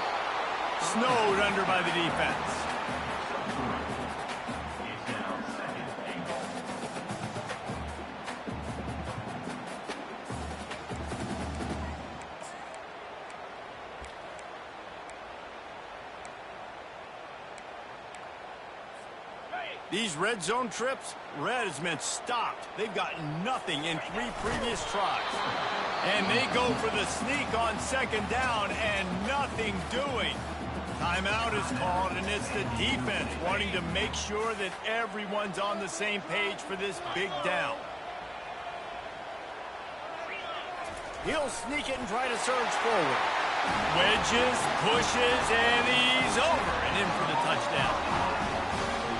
Snowed under by the defense. These red zone trips, red has meant stopped. They've gotten nothing in 3 previous tries. And they go for the sneak on 2nd down and nothing doing. Timeout is called, and it's the defense wanting to make sure that everyone's on the same page for this big down. He'll sneak it and try to surge forward. Wedges, pushes, and he's over and in for the touchdown.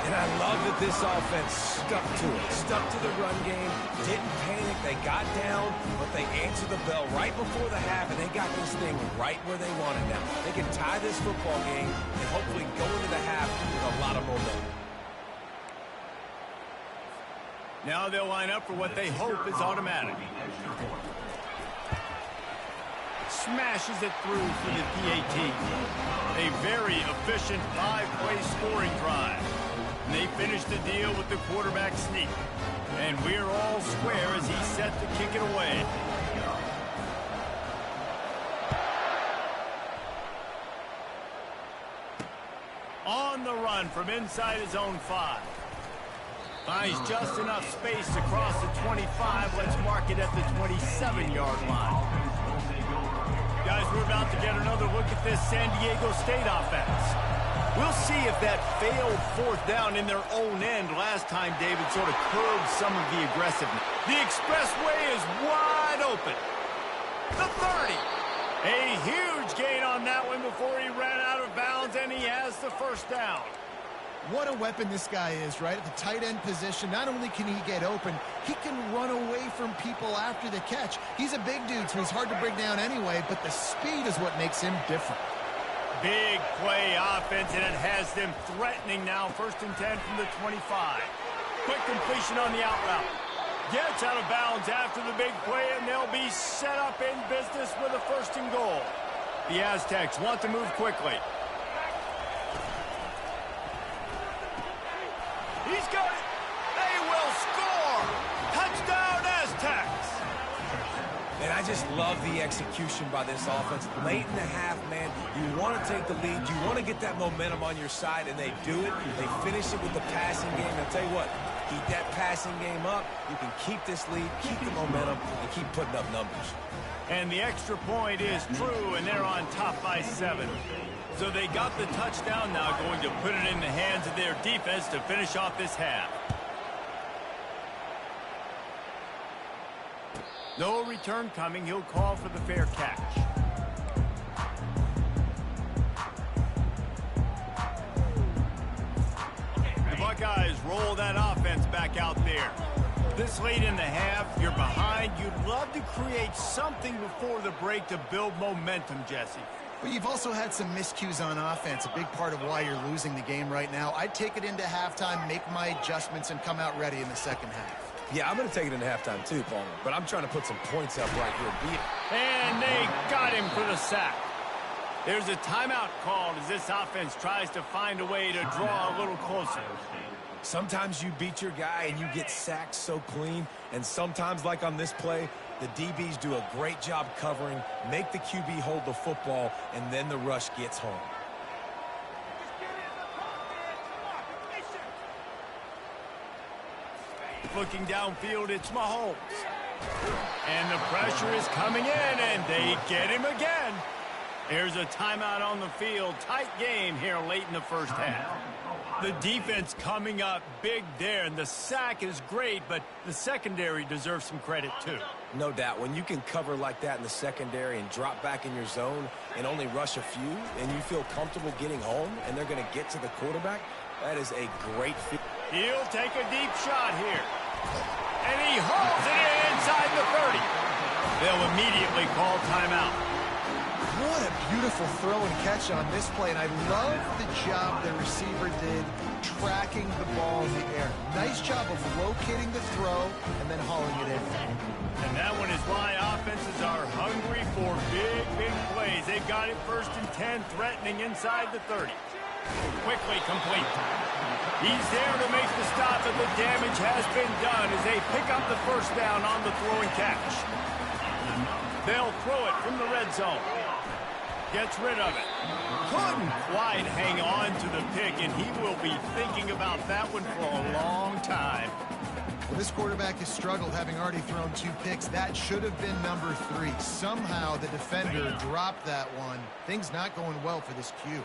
And I love that this offense stuck to it, stuck to the run game, didn't panic, they got down, but they answered the bell right before the half, and they got this thing right where they want it now. They can tie this football game and hopefully go into the half with a lot of momentum. Now they'll line up for what they hope is automatic. Smashes it through for the PAT. A very efficient 5-play scoring drive. And they finish the deal with the quarterback sneak. And we're all square as he's set to kick it away. On the run from inside his own 5. Finds just enough space to cross the 25. Let's mark it at the 27-yard line. Guys, we're about to get another look at this San Diego State offense. We'll see if that failed 4th down in their own end last time, David, sort of curbed some of the aggressiveness. The expressway is wide open. The 30. A huge gain on that one before he ran out of bounds, and he has the 1st down. What a weapon this guy is, right? At the tight end position, not only can he get open, he can run away from people after the catch. He's a big dude, so he's hard to bring down anyway, but the speed is what makes him different. Big play offense, and it has them threatening now. 1st and 10 from the 25. Quick completion on the out route. Gets out of bounds after the big play, and they'll be set up in business with a 1st and goal. The Aztecs want to move quickly. He's got it. They will score. Touchdown, Aztecs. And I just love the execution by this offense. Late in the half, man, you want to take the lead. You want to get that momentum on your side, and they do it. They finish it with the passing game. I'll tell you what, keep that passing game up. You can keep this lead, keep the momentum, and keep putting up numbers. And the extra point is true, and they're on top by 7. So they got the touchdown now, going to put it in the hands of their defense to finish off this half. No return coming. He'll call for the fair catch. The Buckeyes roll that offense back out there. This late in the half, you're behind. You'd love to create something before the break to build momentum, Jesse. But you've also had some miscues on offense, a big part of why you're losing the game right now. I'd take it into halftime, make my adjustments, and come out ready in the 2nd half. Yeah, I'm going to take it into halftime too, Palmer, but I'm trying to put some points up right here. And they got him for the sack. There's a timeout called as this offense tries to find a way to draw a little closer. Sometimes you beat your guy and you get sacked so clean, and sometimes, like on this play, the DBs do a great job covering, make the QB hold the football, and then the rush gets home. Looking downfield, it's Mahomes. And the pressure is coming in, and they get him again. There's a timeout on the field. Tight game here late in the 1st half. The defense coming up big there, and the sack is great, but the secondary deserves some credit too. No doubt. When you can cover like that in the secondary and drop back in your zone and only rush a few, and you feel comfortable getting home, and they're going to get to the quarterback, that is a great fit. He'll take a deep shot here. And he hauls it in inside the 30. They'll immediately call timeout. What a beautiful throw and catch on this play, and I love the job the receiver did tracking the ball in the air. Nice job of locating the throw and then hauling it in. And that one is why offenses are hungry for big plays. They've got it 1st and 10, threatening inside the 30. Quickly complete. He's there to make the stop, and the damage has been done as they pick up the 1st down on the throw and catch. They'll throw it from the red zone. Gets rid of it. Couldn't quite hang on to the pick, and he will be thinking about that one for a long time. Well, this quarterback has struggled, having already thrown 2 picks. That should have been number 3. Somehow the defender dropped that one. Things not going well for this Q.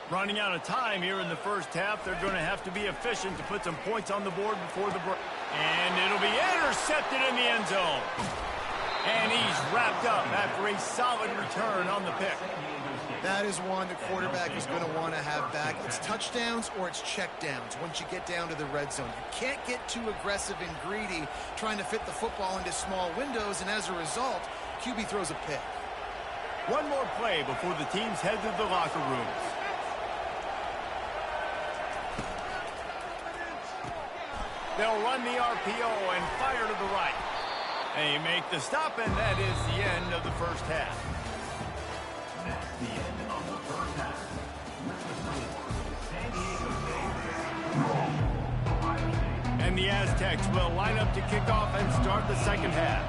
Running out of time here in the 1st half. They're going to have to be efficient to put some points on the board before the break. And it'll be intercepted in the end zone. And he's wrapped up after a solid return on the pick. That is one the quarterback is going to want to have back. It's touchdowns or it's checkdowns once you get down to the red zone. You can't get too aggressive and greedy trying to fit the football into small windows, and as a result, QB throws a pick. One more play before the teams head to the locker rooms. They'll run the RPO and fire to the right. They make the stop, and that is the end of the 1st half. That's the end of the 1st half. And the Aztecs will line up to kick off and start the 2nd half.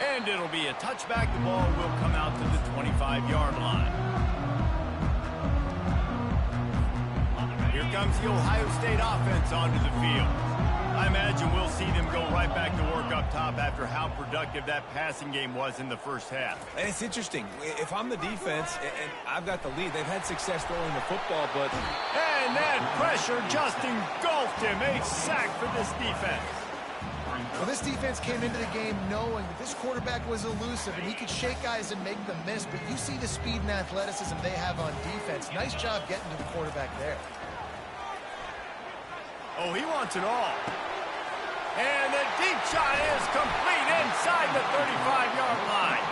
And it'll be a touchback. The ball will come out to the 25-yard line. Here comes the Ohio State offense onto the field. I imagine we'll see them go right back to work up top after how productive that passing game was in the 1st half. And it's interesting. If I'm the defense and I've got the lead, they've had success throwing the football, but... And that pressure just engulfed him. A sack for this defense. Well, this defense came into the game knowing that this quarterback was elusive and he could shake guys and make them miss, but you see the speed and athleticism they have on defense. Nice job getting to the quarterback there. Oh, he wants it all. And the deep shot is complete inside the 35-yard line.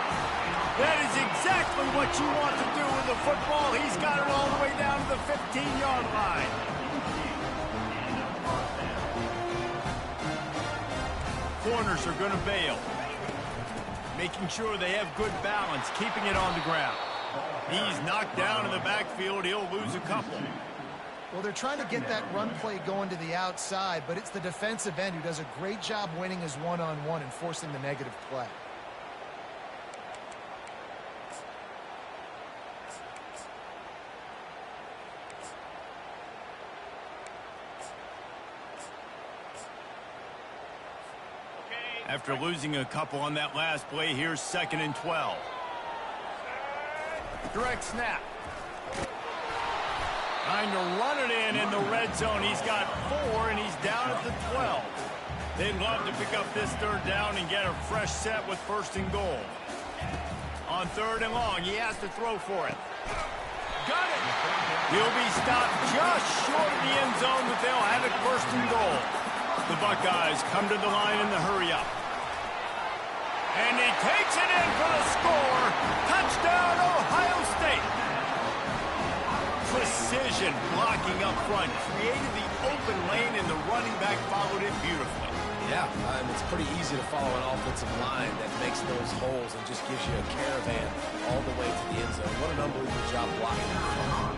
That is exactly what you want to do with the football. He's got it all the way down to the 15-yard line. Corners are going to bail. Making sure they have good balance, keeping it on the ground. He's knocked down in the backfield. He'll lose a couple. Well, they're trying to get that run play going to the outside, but it's the defensive end who does a great job winning his one-on-one and forcing the negative play. After losing a couple on that last play, here's 2nd and 12. Direct snap. Trying to run it in the red zone. He's got 4, and he's down at the 12. They'd love to pick up this 3rd down and get a fresh set with 1st and goal. On 3rd and long, he has to throw for it. Got it! He'll be stopped just short of the end zone, but they'll have it 1st and goal. The Buckeyes come to the line in the hurry-up. And he takes it in for the score. Touchdown, Ohio State. Precision blocking up front. Created the open lane, and the running back followed it beautifully. Yeah, it's pretty easy to follow an offensive line that makes those holes and just gives you a caravan all the way to the end zone. What an unbelievable job blocking up front.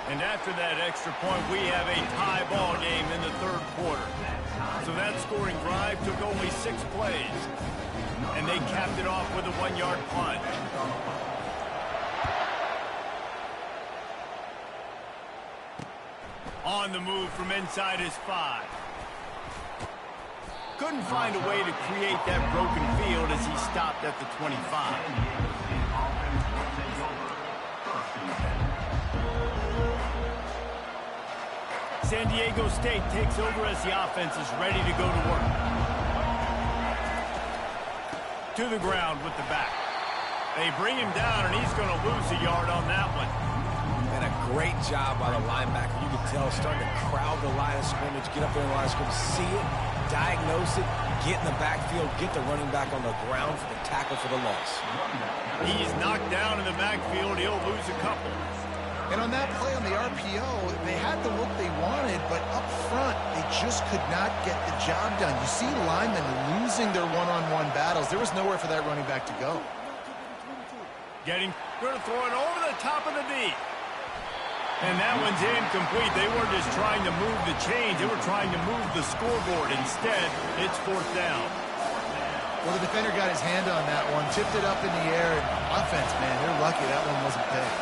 And after that extra point, we have a tie ball game in the 3rd quarter. So that scoring drive took only 6 plays. And they capped it off with a 1-yard punt. On the move from inside his 5. couldn't find a way to create that broken field as he stopped at the 25. San Diego State takes over as the offense is ready to go to work. To the ground with the back. They bring him down, and he's going to lose a yard on that one. And a great job by the linebacker. You can tell starting to crowd the line of scrimmage, get up there in the line of scrimmage, see it, diagnose it, get in the backfield, get the running back on the ground for the tackle for the loss. He's knocked down in the backfield. He'll lose a couple. And on that play on the RPO, they had the look they wanted, but up front, they just could not get the job done. You see linemen losing their one-on-one battles. There was nowhere for that running back to go. Going to throw it over the top of the D. And that one's incomplete. They weren't just trying to move the chains. They were trying to move the scoreboard. Instead, it's fourth down. Well, the defender got his hand on that one, tipped it up in the air. And offense, man, they're lucky that one wasn't picked.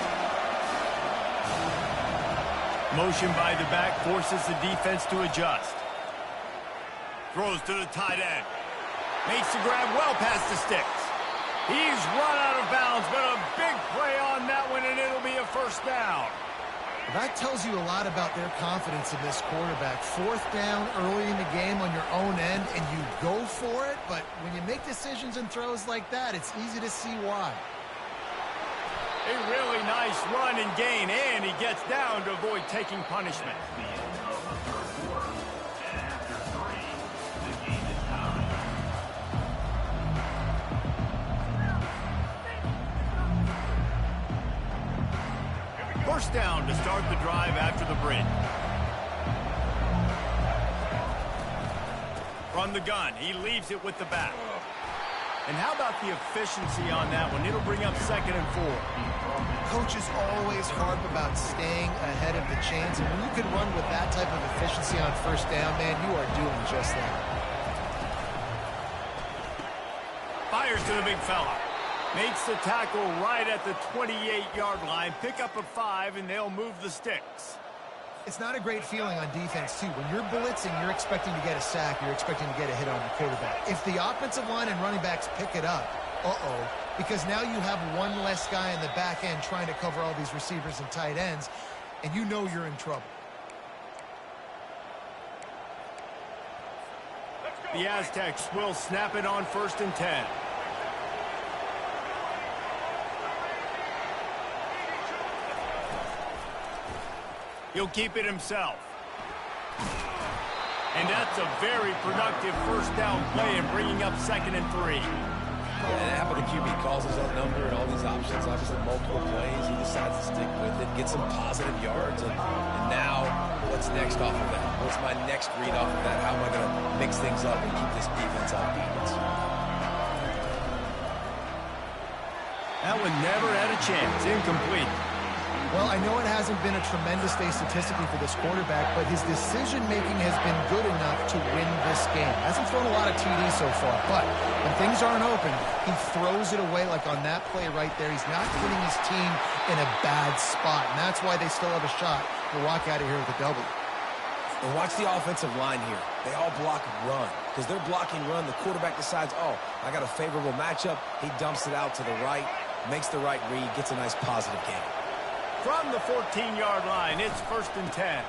Motion by the back forces the defense to adjust. Throws to the tight end. Makes the grab well past the sticks. He's run out of bounds, but a big play on that one, and it'll be a first down. That tells you a lot about their confidence in this quarterback. Fourth down early in the game on your own end, and you go for it, but when you make decisions and throws like that, it's easy to see why. A really nice run and gain, and he gets down to avoid taking punishment. First down to start the drive after the bridge. From the gun, he leaves it with the back. And how about the efficiency on that one? It'll bring up 2nd and 4. Coaches always harp about staying ahead of the chains, and when you can run with that type of efficiency on first down, man, you are doing just that. Fires to the big fella. Makes the tackle right at the 28-yard line. Pick up a 5, and they'll move the sticks. It's not a great feeling on defense, too. When you're blitzing, you're expecting to get a sack. You're expecting to get a hit on the quarterback. If the offensive line and running backs pick it up, because now you have one less guy in the back end trying to cover all these receivers and tight ends, and you know you're in trouble. The Aztecs will snap it on 1st and 10. He'll keep it himself. And that's a very productive first down play and bringing up 2nd and 3. And after the QB calls his own number and all these options, obviously multiple plays, he decides to stick with it, get some positive yards, and now what's next off of that? What's my next read off of that? How am I going to mix things up and keep this defense off balance? That one never had a chance. Incomplete. Well, I know it hasn't been a tremendous day statistically for this quarterback, but his decision-making has been good enough to win this game. Hasn't thrown a lot of TDs so far, but when things aren't open, he throws it away like on that play right there. He's not putting his team in a bad spot, and that's why they still have a shot to walk out of here with a W. And watch the offensive line here. They all block run. Because they're blocking run, the quarterback decides, oh, I got a favorable matchup. He dumps it out to the right, makes the right read, gets a nice positive gain. From the 14-yard line, it's 1st and 10.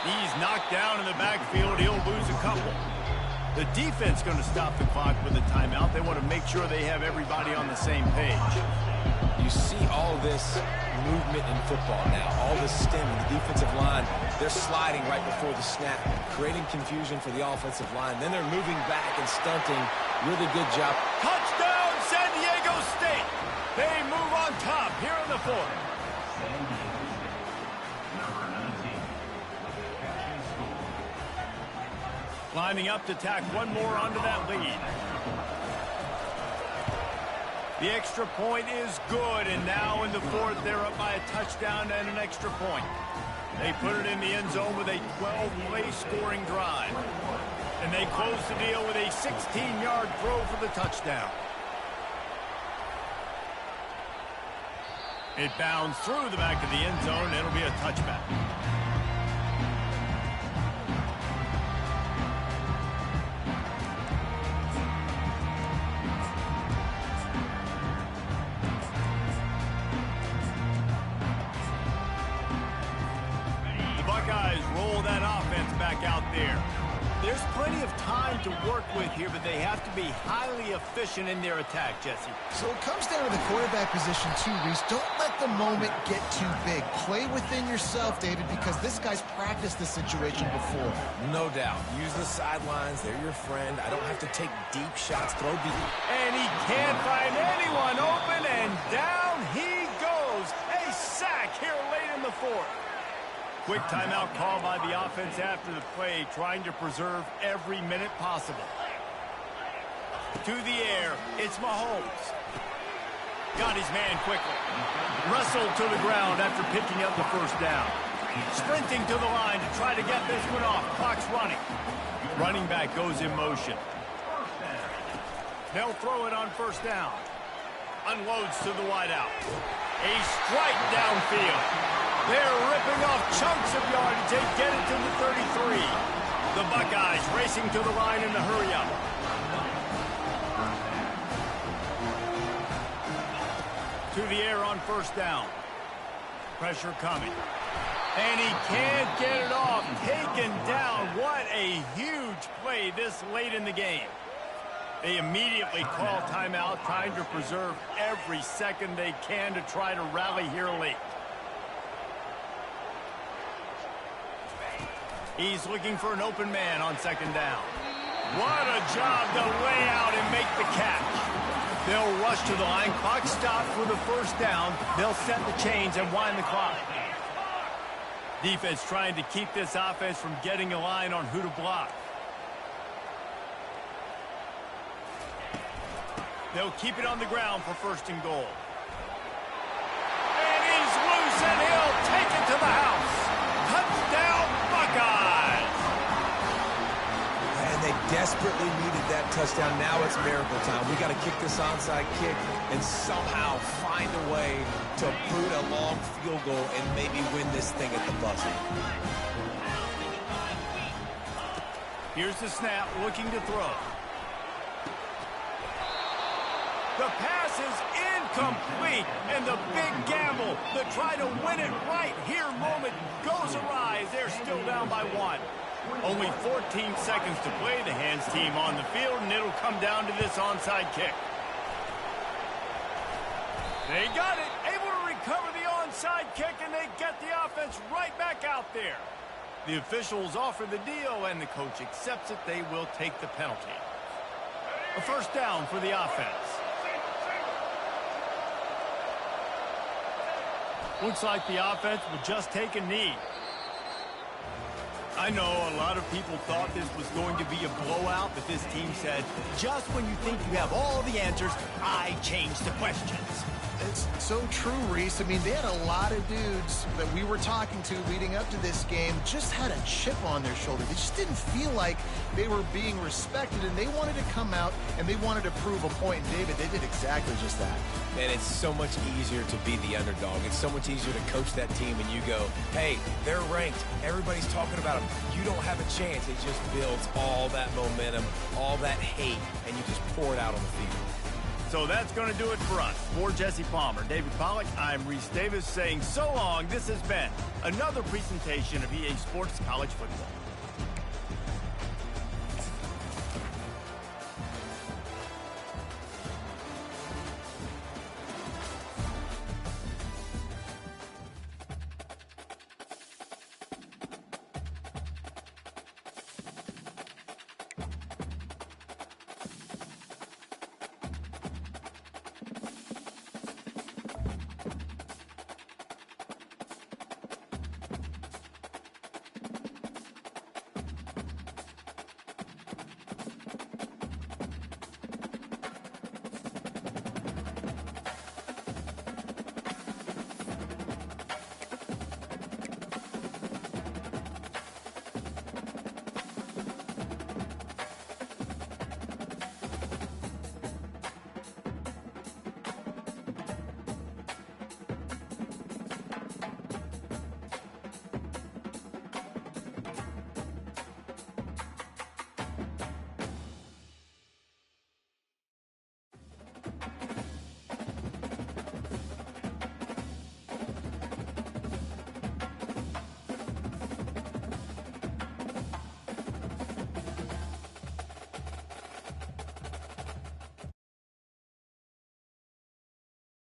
He's knocked down in the backfield. He'll lose a couple. The defense going to stop the clock with a timeout. They want to make sure they have everybody on the same page. You see all this movement in football now, all this stemming. The defensive line, they're sliding right before the snap, creating confusion for the offensive line. Then they're moving back and stunting. Really good job. Touchdown, San Diego State! They move on top here in the 4th. Lining up to tack one more onto that lead. The extra point is good, and now in the 4th, they're up by a touchdown and an extra point. They put it in the end zone with a 12-play scoring drive. And they close the deal with a 16-yard throw for the touchdown. It bounds through the back of the end zone. It'll be a touchback. there. There's plenty of time to work with here, but they have to be highly efficient in their attack, Jesse. So it comes down to the quarterback position too, Reese. Don't let the moment get too big. Play within yourself, David, because this guy's practiced this situation before. No doubt. Use the sidelines. They're your friend. I don't have to take deep shots, throw deep. And he can't find anyone open, and down he goes. A sack here late in the fourth. Quick timeout call by the offense after the play, trying to preserve every minute possible. To the air, it's Mahomes. Got his man quickly. Wrestled to the ground after picking up the first down. Sprinting to the line to try to get this one off. Clock's running. Running back goes in motion. They'll throw it on first down. Unloads to the wideout. A strike downfield. They're ripping off chunks of yardage. They get it to the 33. The Buckeyes racing to the line in the hurry-up. To the air on first down. Pressure coming. And he can't get it off. Taken down. What a huge play this late in the game. They immediately call timeout, trying to preserve every second they can to try to rally here late. He's looking for an open man on second down. What a job to lay out and make the catch. They'll rush to the line. Clock stopped for the first down. They'll set the chains and wind the clock. Defense trying to keep this offense from getting a line on who to block. They'll keep it on the ground for first and goal. And he's loose, and he'll take it to the house. Touchdown, Buckeyes! And they desperately needed that touchdown. Now it's miracle time. We got to kick this onside kick and somehow find a way to boot a long field goal and maybe win this thing at the buzzer. Here's the snap, looking to throw. The pass is incomplete, and the big gamble, the try to win it right here moment goes awry as they're still down by 1. Only 14 seconds to play. The hands team on the field, and it'll come down to this onside kick. They got it, able to recover the onside kick, and they get the offense right back out there. The officials offer the deal, and the coach accepts it. They will take the penalty. A first down for the offense. Looks like the offense will just take a knee. I know a lot of people thought this was going to be a blowout, but this team said, just when you think you have all the answers, I change the questions. It's so true, Reese. I mean, they had a lot of dudes that we were talking to leading up to this game just had a chip on their shoulder. They just didn't feel like they were being respected, and they wanted to come out and they wanted to prove a point. And David, they did exactly just that. And it's so much easier to be the underdog. It's so much easier to coach that team and you go, hey, they're ranked. Everybody's talking about them. You don't have a chance. It just builds all that momentum, all that hate, and you just pour it out on the field. So that's going to do it for us. For Jesse Palmer, David Pollack, I'm Reese Davis saying so long. This has been another presentation of EA Sports College Football.